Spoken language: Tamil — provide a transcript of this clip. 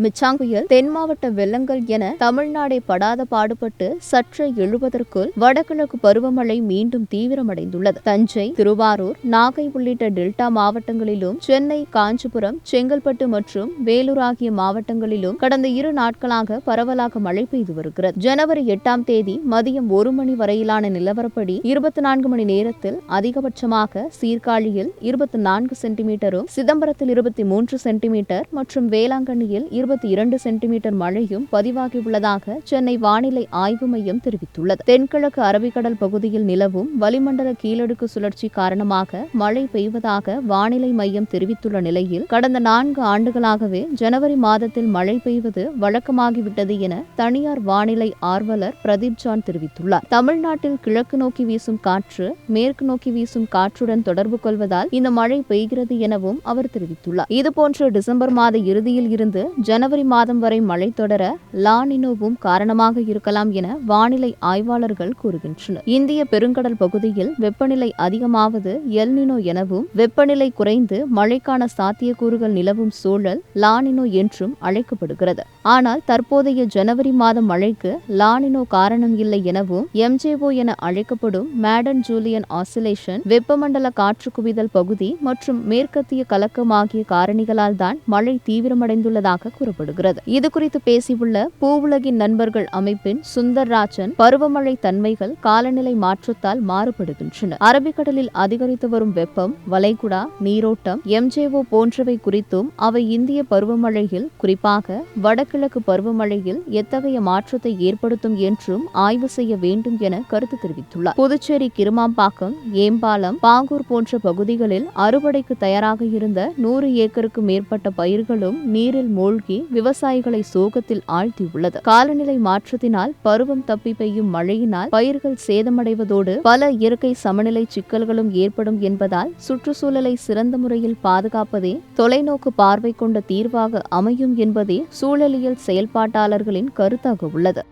மிச்சாங் புயல், தென் மாவட்ட வெள்ளங்கள் என தமிழ்நாடே படாத பாடுபட்டு சற்றே எழுவதற்குள் வடகிழக்கு பருவமழை மீண்டும் தீவிரமடைந்துள்ளது. தஞ்சை, திருவாரூர், நாகை உள்ளிட்ட டெல்டா மாவட்டங்களிலும், சென்னை, காஞ்சிபுரம், செங்கல்பட்டு மற்றும் வேலூர் ஆகிய மாவட்டங்களிலும் கடந்த 2 நாட்களாக பரவலாக மழை பெய்து வருகிறது. ஜனவரி 8ஆம் தேதி மதியம் 1 மணி வரையிலான நிலவரப்படி 24 மணி நேரத்தில் அதிகபட்சமாக சீர்காழியில் 24 சென்டிமீட்டரும், சிதம்பரத்தில் 23 சென்டிமீட்டர் மற்றும் வேளாங்கண்ணியில் 22 சென்டிமீட்டர் மழையும் பதிவாகியுள்ளதாக சென்னை வானிலை ஆய்வு மையம் தெரிவித்துள்ளது. தென்கிழக்கு அரபிக்கடல் பகுதியில் நிலவும் வளிமண்டல கீழடுக்கு சுழற்சி காரணமாக மழை பெய்வதாக வானிலை மையம் தெரிவித்துள்ள நிலையில், கடந்த 4 ஆண்டுகளாகவே ஜனவரி மாதத்தில் மழை பெய்வது வழக்கமாகிவிட்டது என தனியார் வானிலை ஆர்வலர் பிரதீப் ஜான் தெரிவித்துள்ளார். தமிழ்நாட்டில் கிழக்கு நோக்கி வீசும் காற்று மேற்கு நோக்கி வீசும் காற்றுடன் தொடர்பு கொள்வதால் இந்த மழை பெய்கிறது எனவும் அவர் தெரிவித்துள்ளார். இதுபோன்று டிசம்பர் மாத இறுதியில் இருந்து ஜனவரி மாதம் வரை மழை தொடர லா நினோவும் காரணமாக இருக்கலாம் என வானிலை ஆய்வாளர்கள் கூறுகின்றனர். இந்திய பெருங்கடல் பகுதியில் வெப்பநிலை அதிகமாவது எல் நினோ எனவும், வெப்பநிலை குறைந்து மழைக்கான சாத்தியக்கூறுகள் நிலவும் சூழல் லா நினோ என்றும் அழைக்கப்படுகிறது. ஆனால் தற்போதைய ஜனவரி மாதம் மழைக்கு லா நினோ காரணம் இல்லை எனவும், எம்ஜேஓ என அழைக்கப்படும் மேடன் ஜூலியன் ஆசிலேஷன், வெப்பமண்டல காற்று குவிதல் பகுதி மற்றும் மேற்கத்திய கலக்கம் ஆகிய காரணிகளால் தான் மழை தீவிரமடைந்துள்ளதாக கூறப்படுகிறது. இதுகுறித்து பேசியுள்ள பூவுலகின் நண்பர்கள் அமைப்பின் சுந்தர்ராஜன், பருவமழை தன்மைகள் காலநிலை மாற்றத்தால் மாறுபடுகின்றன. அரபிக்கடலில் அதிகரித்து வரும் வெப்பம், வளைகுடா, நீரோட்டம், எம்ஜேஓ போன்றவை குறித்தும், அவை இந்திய பருவமழையில் குறிப்பாக வடகிழக்கு பருவமழையில் எத்தகைய மாற்றத்தை ஏற்படுத்தும் என்றும் ஆய்வு செய்ய வேண்டும் என கருத்து தெரிவித்துள்ளார். புதுச்சேரி கிருமாம்பாக்கம், ஏம்பாலம், பாங்கூர் போன்ற பகுதிகளில் அறுவடைக்கு தயாராக இருந்த 100 ஏக்கருக்கு மேற்பட்ட பயிர்களும் நீரில் மூழ்கி விவசாயிகளை சோகத்தில் ஆழ்த்தியுள்ளது. காலநிலை மாற்றத்தினால் பருவம் தப்பி பெய்யும் மழையினால் பயிர்கள் சேதமடைவதோடு பல இயற்கை சமநிலை சிக்கல்களும் ஏற்படும் என்பதால் சுற்றுச்சூழலை சிறந்த முறையில் பாதுகாப்பதே தொலைநோக்கு பார்வை கொண்ட தீர்வாக அமையும் என்பதே சூழலியல் செயல்பாட்டாளர்களின் கருத்தாக உள்ளது.